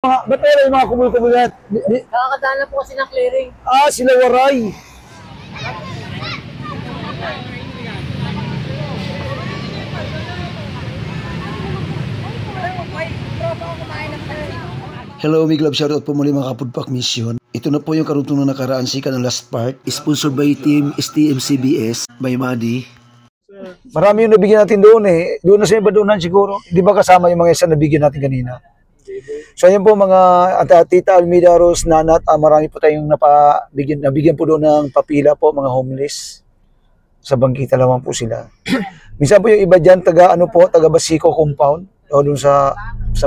Ba't wala yung mga kumul-kumul yan? Nakakadaan na po kasi ng clearing. Sila Waray. Hello, Big Love, shoutout po muli mga Kapudpak Mission. Ito na po yung karugtong na nakaraan sika ng last part. Sponsored by Team STMCBS by Madi. Marami yung nabigyan natin doon eh. Doon na sa iba doonan siguro. Di ba kasama yung mga isa nabigyan natin kanina? So ayan po mga Tita Almeida, Rose, Nanat, marami po tayong nabigyan po doon ng papila po, mga homeless. Sa bangkita lamang po sila. Minsan po yung iba dyan, taga Basico compound, o doon sa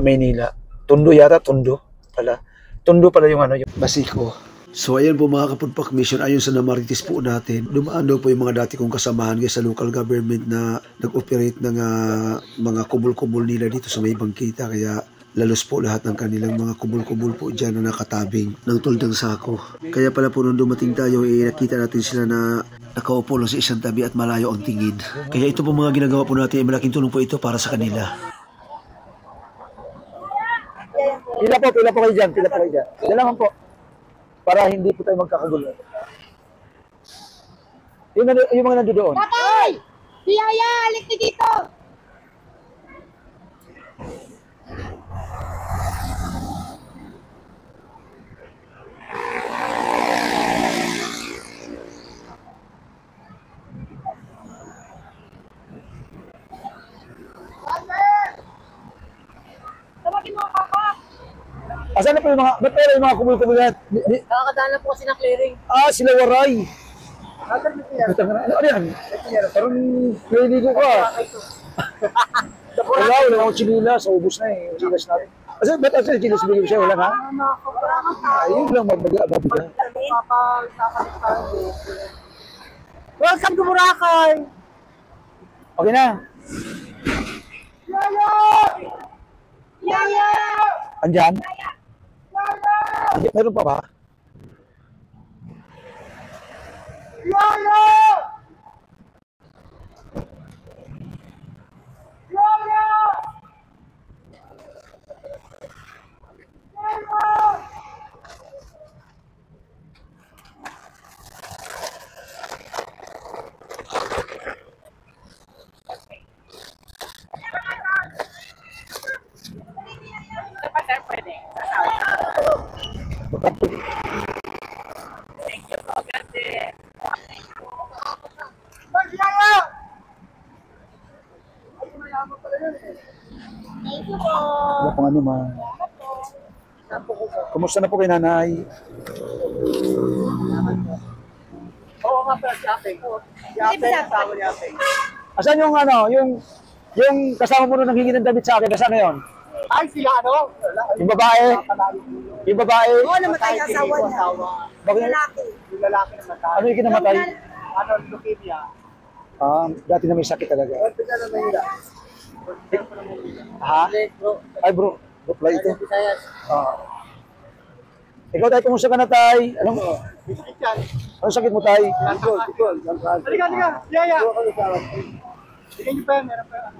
Maynila. Tondo yata, Tondo pala. Tondo pala yung yung Basico. So ayan po mga Kapudpak Mission, ayon sa namaritis po natin, dumaan daw po yung mga dati kong kasamahan sa local government na nag-operate ng mga kubul-kubul nila dito sa may bangkita, kaya lalos po lahat ng kanilang mga kubul-kubul po dyan na nakatabing ng tuldang sako. Kaya pala po nung dumating tayo, nakita natin sila na nakaupo lang sa isang tabi at malayo ang tingin. Kaya ito po mga ginagawa po natin, malaking tulong po ito para sa kanila. Pila po kayo dyan, Yan lang po. Para hindi po tayo magkakagulo. Yung mga nandoon. Tatay! Biyaya! Alik ni dito! Tawagin mo kaka! Asan na po yung mga, ba't wala yung mga kumul-kumul yan? Nakakadaan na po kasi ng clearing. Sila Waray. Ano yan? Parang naliligo ka. Wala akong chinilas. Ubus na eh. Chinilas natin. Ba't asan yung chinilas bigyan siya? Wala ka? Ayun lang mabiga. Welcome to Boracay! Okay na. Yaya! Andyan? Meron pa ba? Wala pang ano man. Kumusta na po kay nanay? Oo nga pala si Ate. Si Ate, kasama ni Ate. Asan yung yung kasama mo nung nanghingi ng damit sa akin? Asan na yun? Ay, sila ano? Yung babae? Yung babae? Oo, namatay ang asawa niya. Bakit? Yung lalaki namatay. Ano yung kinamatay? Ano, leukemia. Dati na may sakit talaga. Ito na naman nila. Ha? Ay bro, reply ito. Ikaw tayo, kumusta ka na tay? Anong sakit mo tay? Halika. Yaya. Sige niyo pa, meron pa.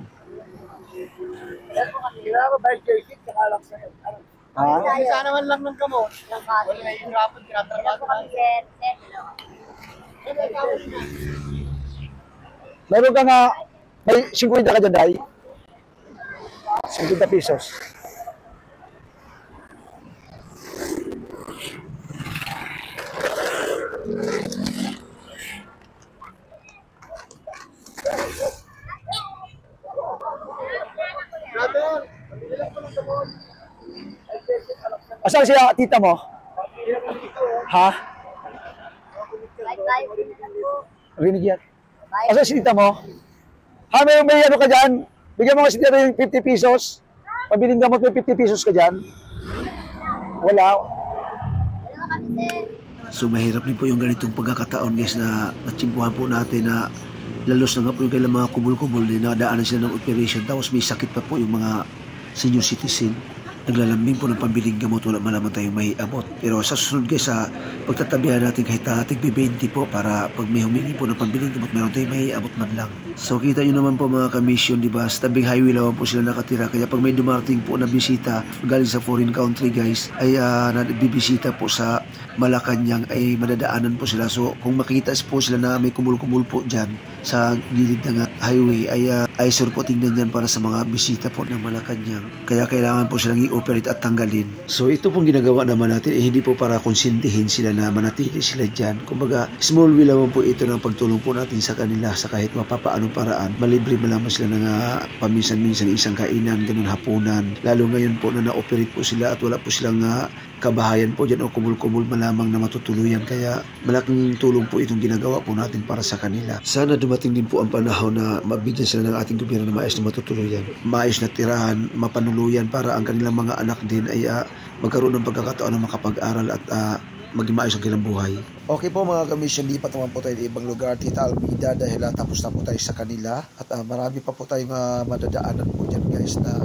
Kailangan ba by J6 kakalak sa'yo? Isa naman lang ng gamot. Wala na yung rapon, tinatrabaho na. Meron ka nga, may 50 ka dyan day? 50 pesos. Asan siya, tita mo? Ha? Rinig yan. Asan si tita mo? May ano ka dyan? Bigyan mo kasi tita yung 50 pesos. Pabiling gamot mo 50 pesos ka dyan. Wala. So mahirap din po yung ganitong pagkakataon guys na natsimpuhan po natin na lalos na nga po yung kailang mga kubul-kubul na nadaanan sila ng operation tapos may sakit pa po yung mga senior citizen. naglalambing po ng pambiling gamot, wala man naman tayong may abot. Pero sa susunod guys, sa pagtatabihan natin kahit tig 20 po para pag may humingi po ng pambiling gamot, meron tayong may abot man lang. So kita nyo naman po mga ka-mission, di ba? Sa tabing highway lang po sila nakatira. Kaya pag may dumarating po na bisita galing sa foreign country guys, ay bibisita po sa Malacanang, ay madadaanan po sila. So kung makita po sila na may kumul-kumul po dyan sa gilid ng highway, ay sure po tingnan yan para sa mga bisita po ng Malacanang. Kaya kailangan po silang i-operate at tanggalin. So ito pong ginagawa naman natin, hindi po para konsintihin sila na manatili sila dyan. Kumbaga, small will naman po ito ng pagtulong po natin sa kanila sa kahit mapapaanong paraan. Malibre mo lamang sila ng paminsan-minsan isang kainan, ganun hapunan. Lalo ngayon po na na-operate po sila at wala po silang kabahayan po dyan o kumul-kumul malamang na matutuluyan. Kaya malaking tulong po itong ginagawa po natin para sa kanila. Sana dumating din po ang panahon na mabigyan sila ng ating gobyerno na maayos na matutuluyan, maayos na tirahan, mapanuluyan para ang kanilang mga anak din ay magkaroon ng pagkakataon na makapag-aral at maging maayos ang kanilang buhay. Okay po mga ka-mission, lipat naman po tayo sa ibang lugar, Tita Almeida, dahil tapos na po tayo sa kanila at marami pa po tayong madadaanan po dyan guys na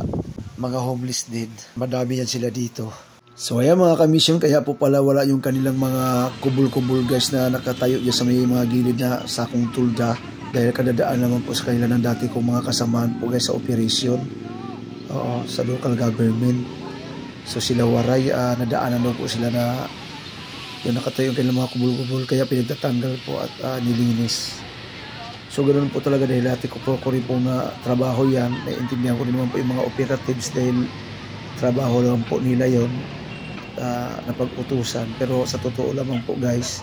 mga homeless din. Madami yan sila dito. So ayan mga ka-mission, kaya po pala wala yung kanilang mga kubul-kubul guys na nakatayo dyan sa may mga gilid na sakong tulda dahil kadadaan naman po sa kanila ng dati kong mga kasamahan po guys sa operation sa local government. So sila waray, nadaanan daw po sila na yung nakatayo yung kanilang mga kubul-kubul kaya pinagtatanggal po at nilinis. So ganoon po talaga dahil dati ko po rin po na trabaho yan. Naiintindihan ko rin naman po yung mga operatives dahil trabaho lang po nila yon napag-utusan. Pero sa totoo lamang po guys,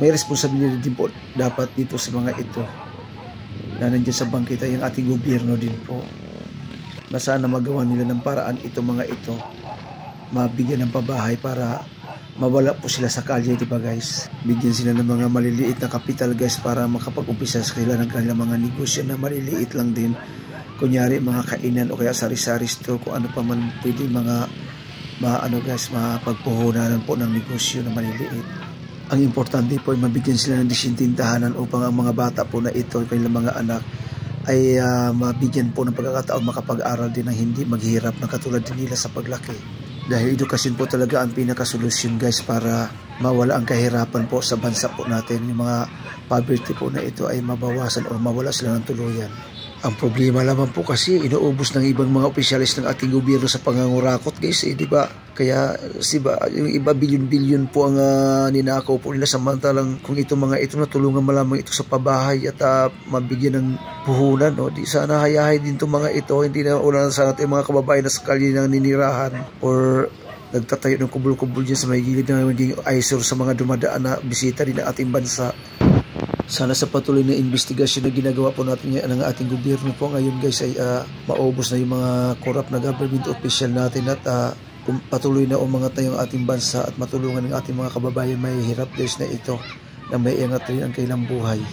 may responsibility din po dapat dito sa mga ito na nandiyan sa bangkita yung ating gobyerno din po na sana magawa nila ng paraan ito mga ito mabigyan ng pabahay para mawala po sila sa kalye, diba guys? Bigyan sila ng mga maliliit na kapital guys para makapag-umpisa sa kanila ng kanilang mga negosyo na maliliit lang din. Kunyari mga kainan o kaya sari-sari store, kung ano pa man pwede mga mapagpuhunan po ng negosyo na maliliit. Ang importante po ay mabigyan sila ng disyenteng tahanan upang ang mga bata po na ito, kanilang mga anak, ay mabigyan po ng pagkakataon makapag-aral din ng hindi maghirap na katulad din nila sa paglaki. Dahil edukasyon po talaga ang pinakasolusyon guys para mawala ang kahirapan po sa bansa po natin. Yung mga poverty po na ito ay mabawasan o mawala sila ng tuluyan. Ang problema naman po kasi inuubos ng ibang mga opisyalis ng ating gobyerno sa pangangurakot guys, di ba? Kaya yung iba bilyon-bilyon po ang ninakaw po nila, samantalang kung itong mga ito natulungan malamang ito sa pabahay at mabigyan ng puhunan, di sana hayahay din itong mga ito, hindi na una sana yung mga kababayan na sa kalye ng ninirahan or nagtatayo ng kubul-kubul dyan sa may gilid na maging eyesore sa mga dumadaan na bisita din ng ating bansa. Sana sa patuloy na investigasyon na ginagawa po natin ng ating gobyerno po ngayon guys ay maubos na yung mga corrupt na government official natin at patuloy na umangat na yung ating bansa at matulungan ng ating mga kababayan may hirap guys na ito na may iangat rin ang kailang buhay.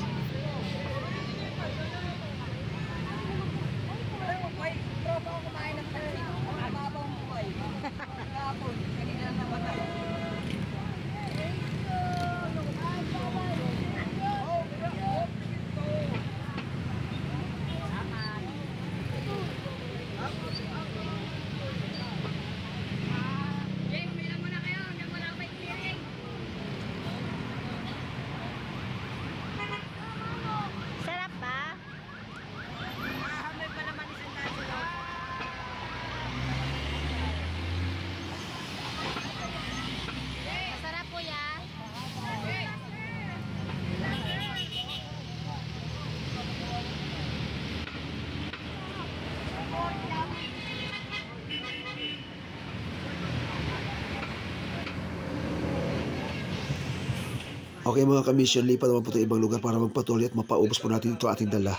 Okay mga ka-mission, lipat naman po tayo ibang lugar para magpatuloy at mapaubos po natin ito ating dala.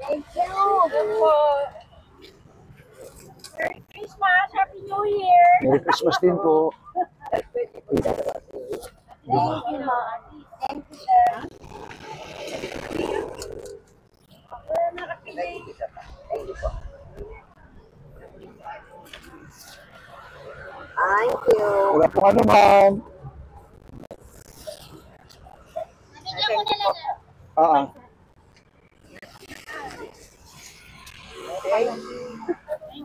Thank you. Merry Christmas. Happy New Year. Merry Christmas din po. Thank you, Ma. Thank you, sir. Ako na nakapili. Thank you po. Thank you. Wala po ka naman. Thank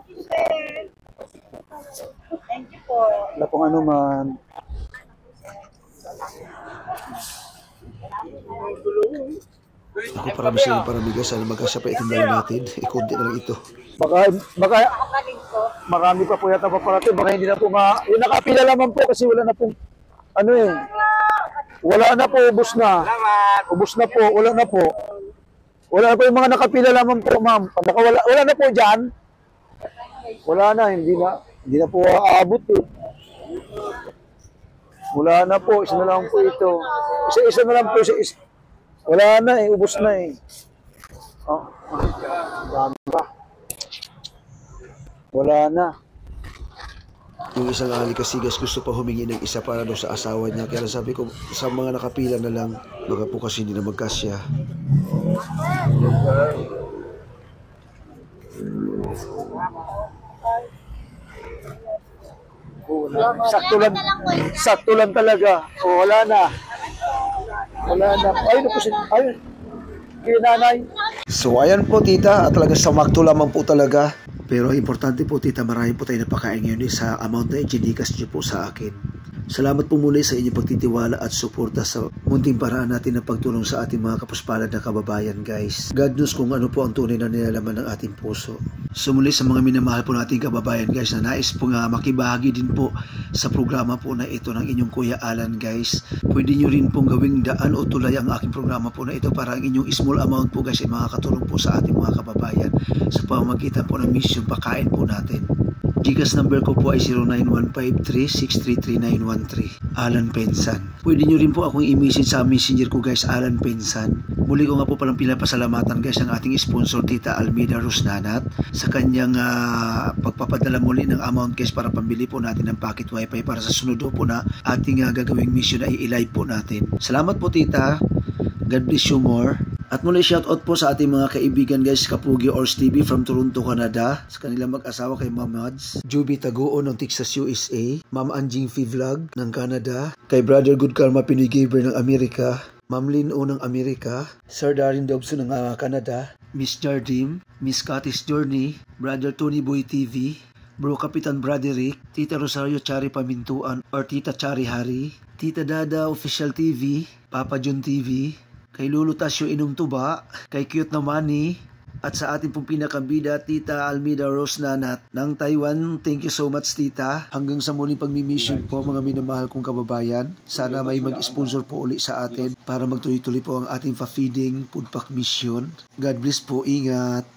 you, sir. Thank you po. Wala pong ano man. Ako parami siya paramigas. Sana magkasya pa itong dala natin. Ikunti na lang ito. Baka Kapatid ko. marami pa po yata paparating. Baka hindi na po yung nakapila naman po kasi wala na pong, ano eh. Wala na po, ubos na. Ubos na po, wala na po. Wala na po yung mga nakapila naman po, ma'am. Baka wala na po dyan. Wala na, hindi na po aabot eh. Wala na po, isa na lang po ito. Isa na lang po, isa. Wala na eh, ubos na eh. Oh, dami pa. Wala na. Yung isang alikasigas gusto pa humingi ng isa para daw sa asawa niya. Kaya sabi ko, sa mga nakapila na lang, baka po kasi hindi na magkasya. Sakto lang talaga. O, wala na. Wala na. Ayun po si, ayun. Kaya nanay. So ayan po tita, at talaga samakto lamang po talaga. Pero importante po tita, marami po tayo napakain ngayon sa amount na i-gcash niyo po sa akin. Salamat po muli sa inyong pagtitiwala at suporta sa munting paraan natin ng pagtulong sa ating mga kapuspalad na kababayan guys. God knows kung ano po ang tunay na nilalaman ng ating puso. So muli sa mga minamahal po nating kababayan guys na nais po nga makibahagi din po sa programa po na ito ng inyong Kuya Alan guys. Pwede nyo rin pong gawing daan o tulay ang aking programa po na ito para ang inyong small amount po guys ay makakatulong po sa ating mga kababayan sa pamamagitan po ng mission pakain po natin. Gcash number ko po ay 091536333913 Alan Pensan. Pwede nyo rin po akong i-message sa messenger ko guys, Alan Pensan. Muli ko nga po palang pinapasalamatan guys ang ating sponsor Tita Almeida Rosnanat sa kanyang pagpapadala muli ng amount guys para pambili po natin ng pocket wifi para sa sunod po na ating gagawing mission ay i-live po natin. Salamat po Tita. God bless you more. At muli shoutout po sa ating mga kaibigan guys, Kapugi Ors TV from Toronto, Canada. Sa kanilang mag-asawa kay Ma'am Mads, Juby Taguo ng Texas, USA, Ma'am Anjing Vlog ng Canada, kay Brother Good Karma Pinoy Gaber ng Amerika, Ma'am Lynn O ng Amerika, Sir Darin Dobson ng Canada, Miss Jardim, Miss Katis Journey, Brother Tony Boy TV, Bro Kapitan Broderick, Tita Rosario Chari Pamintuan or Tita Chari Hari, Tita Dada Official TV, Papa John TV, kay Lulu Tasyo Inong Tuba, kay Cute na Manny, at sa ating pong pinakabida, Tita Almeida Rosnanat ng Taiwan. Thank you so much, Tita. Hanggang sa muling pagmi-mission po, mga minamahal kong kababayan. Sana may mag-sponsor po uli sa atin para magtuloy-tuloy po ang ating pa-feeding food pack mission. God bless po. Ingat.